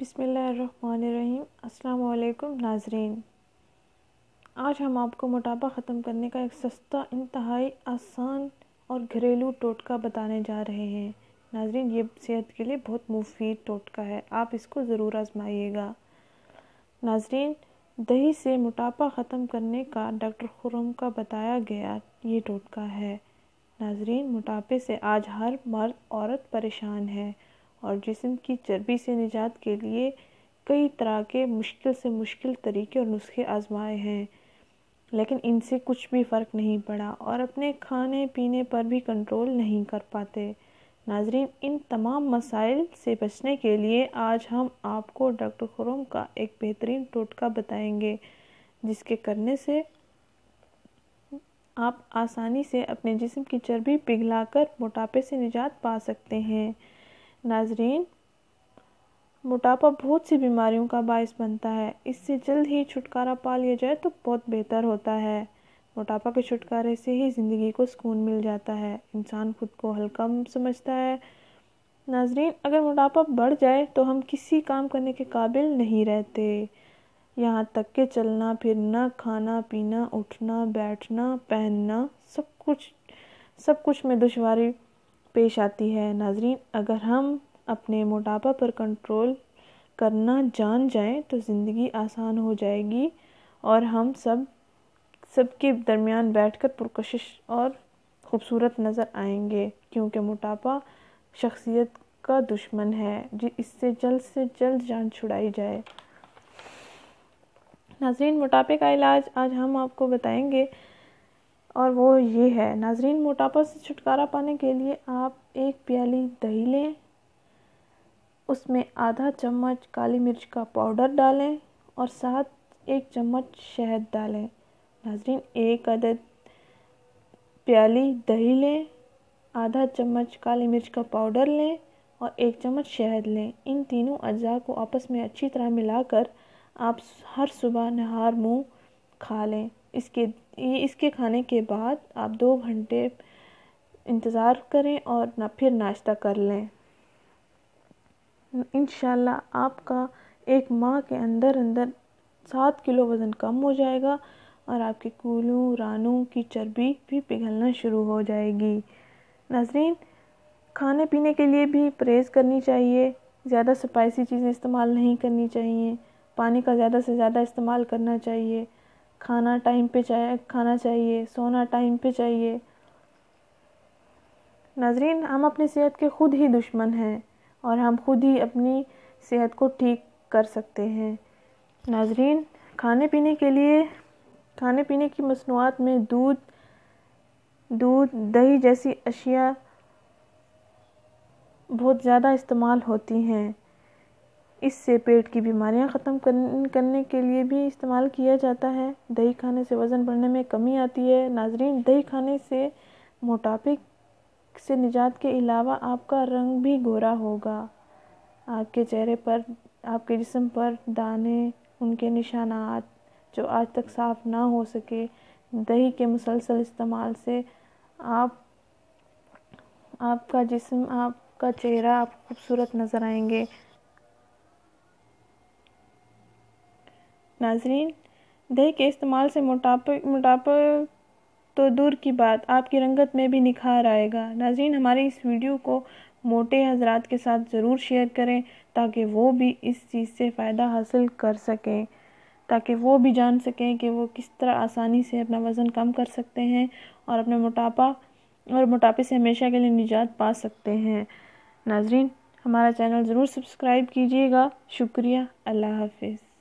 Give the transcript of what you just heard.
بسم اللہ الرحمن الرحیم۔ السلام علیکم ناظرین، آج ہم آپ کو موٹاپا ختم کرنے کا ایک سستا، انتہائی آسان اور گھریلو ٹوٹکا بتانے جا رہے ہیں۔ ناظرین، یہ صحت کے لیے بہت مفید ٹوٹکا ہے، آپ اس کو ضرور آزمائیے گا۔ ناظرین، دہی سے موٹاپا ختم کرنے کا ڈاکٹر خرم کا بتایا گیا یہ ٹوٹکا ہے۔ ناظرین، موٹاپے سے آج ہر مرد عورت پریشان ہے اور جسم کی چربی سے نجات کے لیے کئی طرح کے مشکل سے مشکل طریقے اور نسخے آزمائے ہیں، لیکن ان سے کچھ بھی فرق نہیں پڑا اور اپنے کھانے پینے پر بھی کنٹرول نہیں کر پاتے۔ ناظرین، ان تمام مسائل سے بچنے کے لیے آج ہم آپ کو ڈاکٹر خرم کا ایک بہترین ٹوٹکا بتائیں گے، جس کے کرنے سے آپ آسانی سے اپنے جسم کی چربی پگھلا کر موٹاپے سے نجات پا سکتے ہیں۔ ناظرین، موٹاپا بہت سی بیماریوں کا باعث بنتا ہے، اس سے جلد ہی چھٹکارا پا لیا جائے تو بہت بہتر ہوتا ہے۔ موٹاپا کے چھٹکارے سے ہی زندگی کو سکون مل جاتا ہے، انسان خود کو ہلکا سمجھتا ہے۔ ناظرین، اگر موٹاپا بڑھ جائے تو ہم کسی کام کرنے کے قابل نہیں رہتے، یہاں تک کہ چلنا پھرنا، کھانا پینا، اٹھنا بیٹھنا، پہننا، سب کچھ میں دشواری پیش آتی ہے۔ ناظرین، اگر ہم اپنے موٹاپا پر کنٹرول کرنا جان جائیں تو زندگی آسان ہو جائے گی اور ہم سب کے درمیان بیٹھ کر پرکشش اور خوبصورت نظر آئیں گے، کیونکہ موٹاپا شخصیت کا دشمن ہے، اس سے جلد جان چھڑائی جائے۔ ناظرین، موٹاپے کا علاج آج ہم آپ کو بتائیں گے اور وہ یہ ہے۔ ناظرین، موٹاپا سے چھٹکارا پانے کے لیے آپ ایک پیالی دہی لیں، اس میں آدھا چمچ کالی مرچ کا پاؤڈر ڈالیں اور ساتھ 1 چمچ شہد ڈالیں۔ ناظرین، 1 عدد پیالی دہی لیں، آدھا چمچ کالی مرچ کا پاؤڈر لیں اور 1 چمچ شہد لیں۔ ان تینوں اجزاء کو آپس میں اچھی طرح ملا کر آپ ہر صبح نہار منہ کھا لیں۔ اس کے کھانے کے بعد آپ 2 گھنٹے انتظار کریں اور پھر ناشتہ کر لیں۔ انشاءاللہ آپ کا 1 ماہ کے اندر 7 کلو وزن کم ہو جائے گا اور آپ کے کولوں رانوں کی چربی بھی پگھلنا شروع ہو جائے گی۔ ناظرین، کھانے پینے کے لیے بھی پرہیز کرنی چاہیے، زیادہ اسپائسی چیزیں استعمال نہیں کرنی چاہیے، پانی کا زیادہ سے زیادہ استعمال کرنا چاہیے، کھانا ٹائم پہ کھانا چاہیے، سونا ٹائم پہ چاہیے۔ ناظرین، ہم اپنی صحت کے خود ہی دشمن ہیں اور ہم خود ہی اپنی صحت کو ٹھیک کر سکتے ہیں۔ ناظرین، کھانے پینے کی مصنوعات میں دودھ، دہی جیسی اشیاء بہت زیادہ استعمال ہوتی ہیں۔ اس سے پیٹ کی بیماریاں ختم کرنے کے لیے بھی استعمال کیا جاتا ہے۔ دہی کھانے سے وزن بڑھنے میں کمی آتی ہے۔ ناظرین، دہی کھانے سے موٹاپے سے نجات کے علاوہ آپ کا رنگ بھی گورا ہوگا، آپ کے چہرے پر، آپ کے جسم پر دانے، ان کے نشانات جو آج تک صاف نہ ہو سکے، دہی کے مسلسل استعمال سے آپ کا جسم، آپ کا چہرہ آپ خوبصورت نظر آئیں گے۔ ناظرین، دہی کے استعمال سے موٹاپا تو دور کی بات، آپ کی رنگت میں بھی نکھار آئے گا۔ ناظرین، ہماری اس ویڈیو کو موٹے حضرات کے ساتھ ضرور شیئر کریں تاکہ وہ بھی اس چیز سے فائدہ حاصل کر سکیں، تاکہ وہ بھی جان سکیں کہ وہ کس طرح آسانی سے اپنا وزن کم کر سکتے ہیں اور اپنے موٹاپے سے ہمیشہ کے لیے نجات پا سکتے ہیں۔ ناظرین، ہمارا چینل ضرور سبسکرائب کیجیے گا۔ شکریہ، اللہ حافظ۔